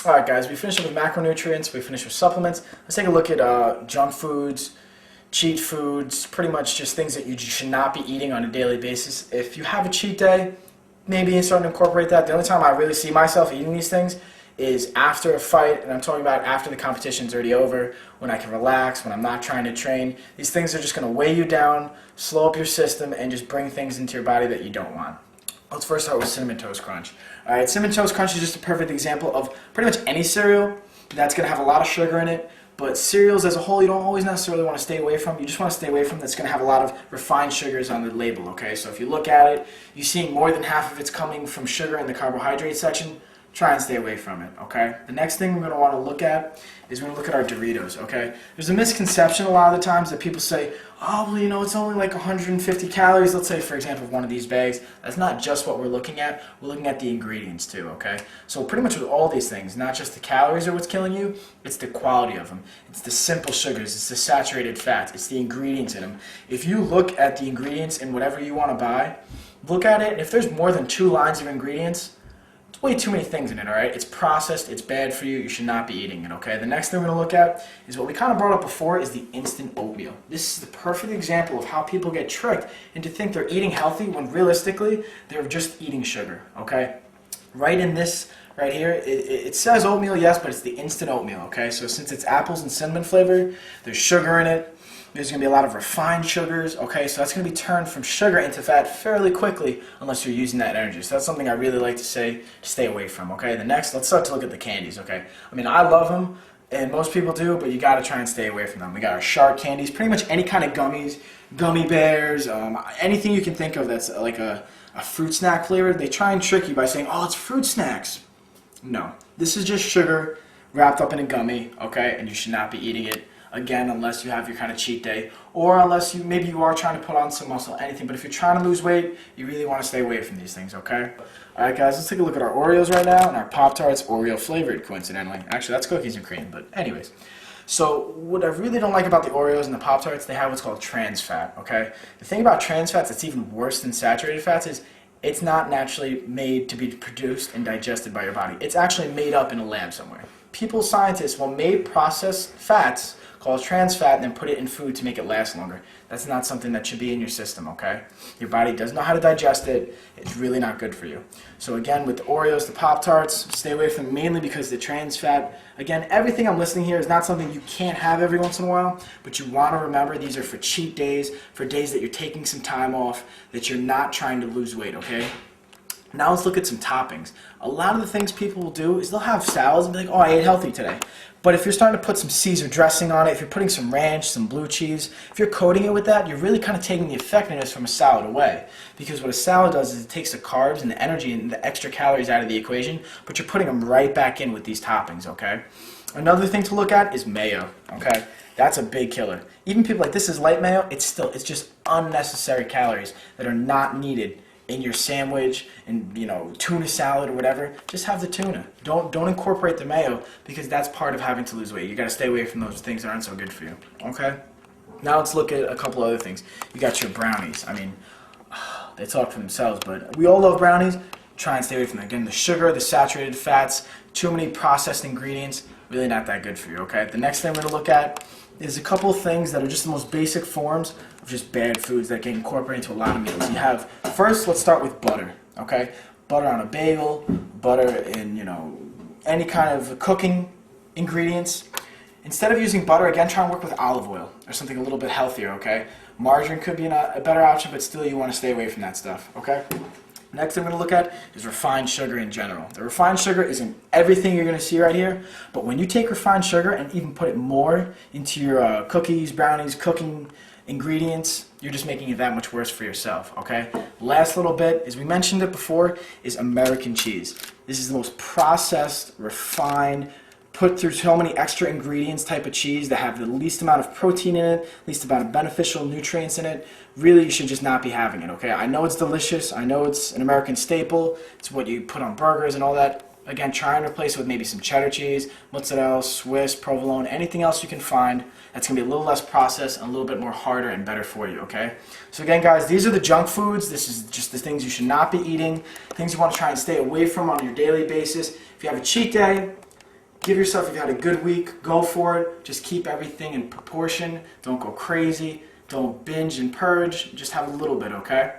Alright guys, we finished with macronutrients, we finished with supplements. Let's take a look at junk foods, cheat foods, pretty much just things that you should not be eating on a daily basis. If you have a cheat day, maybe start to incorporate that. The only time I really see myself eating these things is after a fight, and I'm talking about after the competition's already over, when I can relax, when I'm not trying to train. These things are just going to weigh you down, slow up your system, and just bring things into your body that you don't want. Let's first start with Cinnamon Toast Crunch. Alright, Cinnamon Toast Crunch is just a perfect example of pretty much any cereal that's going to have a lot of sugar in it, but cereals as a whole you don't always necessarily want to stay away from. You just want to stay away from that's going to have a lot of refined sugars on the label, okay? So if you look at it, you see more than half of it's coming from sugar in the carbohydrate section. Try and stay away from it, okay? The next thing we're going to want to look at is we're going to look at our Doritos, okay? There's a misconception a lot of the times that people say, oh, well, you know, it's only like 150 calories. Let's say, for example, one of these bags. That's not just what we're looking at. We're looking at the ingredients too, okay? So pretty much with all these things, not just the calories are what's killing you, it's the quality of them. It's the simple sugars. It's the saturated fats. It's the ingredients in them. If you look at the ingredients in whatever you want to buy, look at it, and if there's more than 2 lines of ingredients, way too many things in it, alright? It's processed, it's bad for you, you should not be eating it, okay? The next thing we're going to look at is what we kind of brought up before is the instant oatmeal. This is the perfect example of how people get tricked into think they're eating healthy when realistically they're just eating sugar, okay? Right in this right here, it says oatmeal, yes, but it's the instant oatmeal, okay? So since it's apples and cinnamon flavor, there's sugar in it. There's going to be a lot of refined sugars, okay? So that's going to be turned from sugar into fat fairly quickly unless you're using that energy. So that's something I really like to say to stay away from, okay? The next, let's start to look at the candies, okay? I mean, I love them, and most people do, but you got to try and stay away from them. We got our shark candies, pretty much any kind of gummies, gummy bears, anything you can think of that's like a fruit snack flavor. They try and trick you by saying, oh, it's fruit snacks. No, this is just sugar wrapped up in a gummy, okay? And you should not be eating it. Again, unless you have your kind of cheat day, or unless maybe you are trying to put on some muscle, anything. But if you're trying to lose weight, you really want to stay away from these things, okay? Alright guys, let's take a look at our Oreos right now, and our Pop-Tarts, Oreo flavored, coincidentally. Actually, that's cookies and cream, but anyways. So, what I really don't like about the Oreos and the Pop-Tarts, they have what's called trans fat, okay? The thing about trans fats that's even worse than saturated fats is it's not naturally made to be produced and digested by your body. It's actually made up in a lab somewhere. People, scientists, will make processed fats called trans fat and then put it in food to make it last longer. That's not something that should be in your system, okay? Your body doesn't know how to digest it. It's really not good for you. So again, with the Oreos, the Pop-Tarts, stay away from them mainly because the trans fat, again, everything I'm listing here is not something you can't have every once in a while, but you want to remember these are for cheat days, for days that you're taking some time off, that you're not trying to lose weight, okay? Now let's look at some toppings. A lot of the things people will do is they'll have salads and be like, oh, I ate healthy today. But if you're starting to put some Caesar dressing on it, if you're putting some ranch, some blue cheese, if you're coating it with that, you're really kind of taking the effectiveness from a salad away. Because what a salad does is it takes the carbs and the energy and the extra calories out of the equation, but you're putting them right back in with these toppings, okay? Another thing to look at is mayo, okay? That's a big killer. Even people like, this is light mayo, it's just unnecessary calories that are not needed in your sandwich and, you know, tuna salad or whatever. Just have the tuna. Don't incorporate the mayo because that's part of having to lose weight. You got to stay away from those things that aren't so good for you. Okay? Now let's look at a couple other things. You got your brownies. I mean, they talk for themselves, but we all love brownies. Try and stay away from them. Again, the sugar, the saturated fats, too many processed ingredients, really not that good for you, okay? The next thing we're going to look at is a couple of things that are just the most basic forms of just bad foods that get incorporated into a lot of meals. You have, first, let's start with butter, okay? Butter on a bagel, butter in, you know, any kind of cooking ingredients. Instead of using butter, again, try and work with olive oil or something a little bit healthier, okay? Margarine could be a better option, but still you want to stay away from that stuff, okay? Next thing we're going to look at is refined sugar in general. The refined sugar isn't everything you're going to see right here, but when you take refined sugar and even put it more into your cookies, brownies, cooking ingredients, you're just making it that much worse for yourself, okay? Last little bit, as we mentioned it before, is American cheese. This is the most processed, refined, put through so many extra ingredients type of cheese that have the least amount of protein in it, least amount of beneficial nutrients in it. Really, you should just not be having it, okay? I know it's delicious. I know it's an American staple. It's what you put on burgers and all that. Again, try and replace it with maybe some cheddar cheese, mozzarella, Swiss, provolone, anything else you can find that's going to be a little less processed and a little bit more harder and better for you, okay? So again, guys, these are the junk foods. This is just the things you should not be eating, things you want to try and stay away from on your daily basis. If you have a cheat day, Give yourself, if you had a good week, go for it. Just keep everything in proportion. Don't go crazy. Don't binge and purge. Just have a little bit, okay?